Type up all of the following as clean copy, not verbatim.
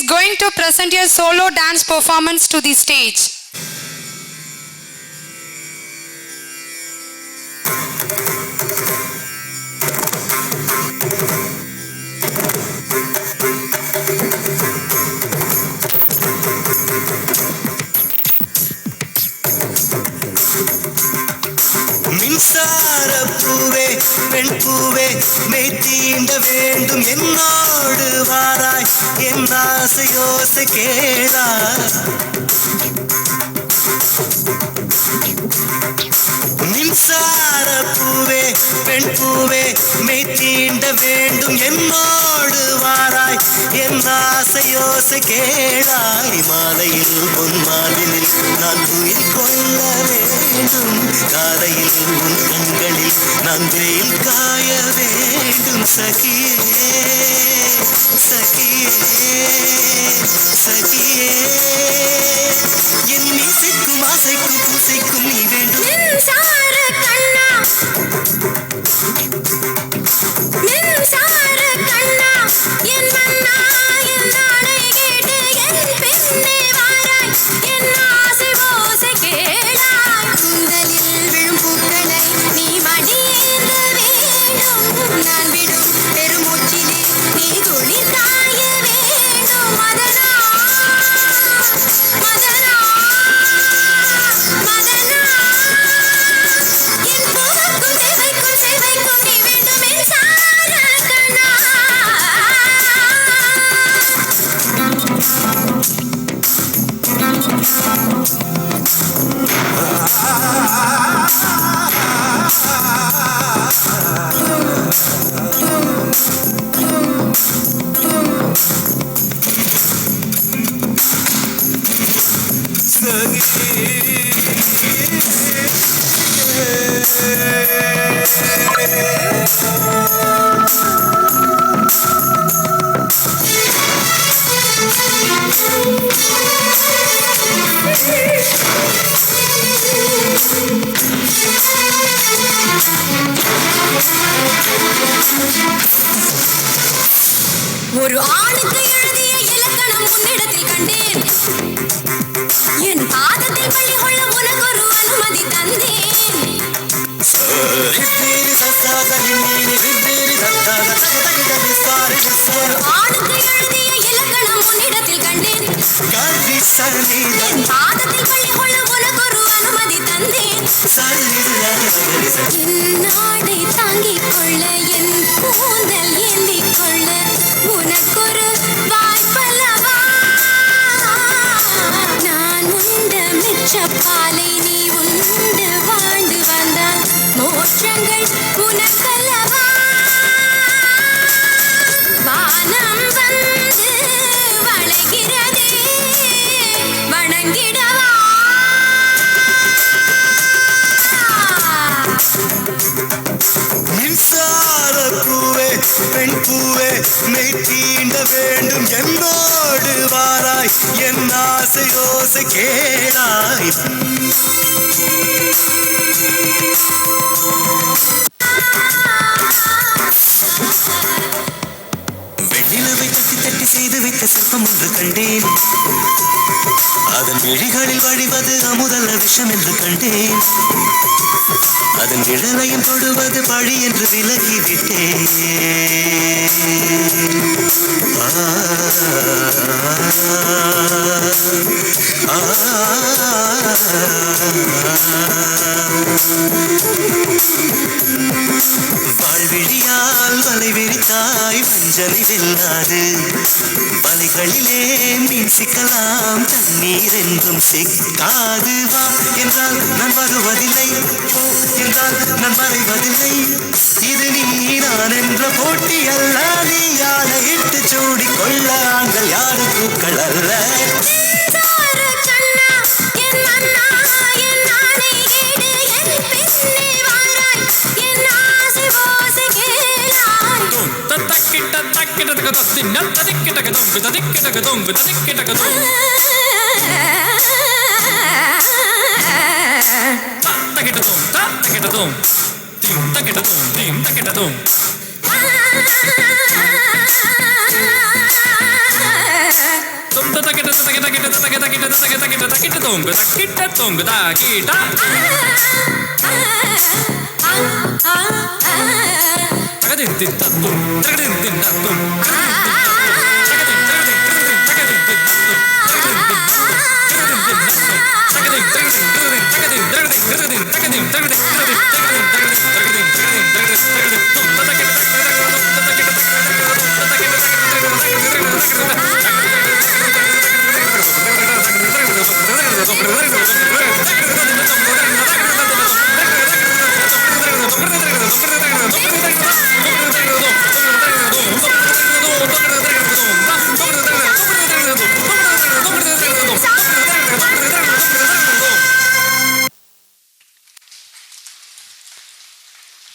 going to present your solo dance performance to the stage. மின்சார பூவே பெண் பூவே மெய் தீண்ட வேண்டும் என்னோடு வாராய் என் ஆசையோசை கேளாய் மின்சார பூவே பெண் பூவே மெய் தீண்ட வேண்டும் என்னோடு வாராய் என் ஆசையோசை கேளாய் மாலையில் பொன் மாலினில் நான் உயிர் கொள்ள வேண்டும் காலையில் உன் கண்களில் நான் வெயில் காய வேண்டும் சகியே சகியே சகியே என் மீசைக்கும் ஆசைக்கும் பூசைக்கும் நீ வேண்டும் மின்சார கண்ணா மின்சார கண்ணா என் மன்னா என் நாடை கேட்டு என் பின்னே வாராய் என் ஆசை ஓசை கேளாய் கூந்தலில் விழும் பூக்களை நீ மடியேந்த வேண்டும் நான் விடும் பெருமூச்சிலே நீ குளிர் காய வேண்டும் மதனா மதனா மதனா என் பூவுக்கும் சேவைக்கும் நீ வேண்டும் மின்சார கண்ணா ஒரு ஆணுக்கு எழுதிய இலக்கணம் உன்னிடத்தில் கண்டேன் என் பாதத்தில் பள்ளி கொள்ள உனக்கு ஒரு அனுமதி தந்தேன் ஒரு ஆணுக்கு எழுதிய இலக்கணம் உன்னிடத்தில் கண்டேன் என் பாதத்தில் பள்ளி கொள்ள உனக்கு ஒரு அனுமதி தந்தேன் என் நாடை தாங்கிக் கொள்ள என் கூந்தல் ஏந்திக் கொள்ள உனக்கொரு வாய்ப்பல்லவா நான் உண்ட மிச்சப்பாலை நீ உண்டு வாழ்ந்து வந்தால் மோட்சங்கள் உனக்கல்லவா வானம் வந்து வளைகிறதே வணங்கிடவா மின்சார பூவே பெண் பூவே மெய் தீண்ட வேண்டும் என்னோடு வாராய் என் ஆசையோசை கேளாய் வெண்ணிலவை தட்டி தட்டி செய்து வைத்த சிற்பம் ஒன்று கண்டேன் அதன் விழிகளில் வழிவது அமுதல்ல விஷம் என்று கண்டேன் அதன் நிழலையும் தொடுவது பழி என்று விலகிவிட்டேன் வாழ்விழியால் வலை விரித்தாய் வஞ்சனை வெல்லாது வலைகளிலே மீன் சிக்கலாம் தண்ணீர் என்றும் சிக்காது வா என்றால் நான் வருவதில்லை போ என்றால் நான் மறைவதில்லை இது நீ நான் என்ற போட்டி அல்ல நீ யானை இட்டு சூடிக் கொள்ள ஆண்கள் யாரு பூக்கள் அல்ல மின்சார கண்ணா என் மன்னா என் நாடை கேட்டு என் பின்னே வாராய் என் ஆசை ஓசை கேளாய் தக்கிட்ட தக்கிட்ட தின்ன ததிக்கிட்ட ததிக்கிட்ட தக்கிட்ட Ah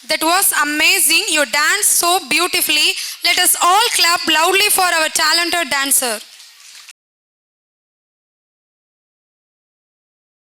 That was amazing. You danced so beautifully. Let us all clap loudly for our talented dancer.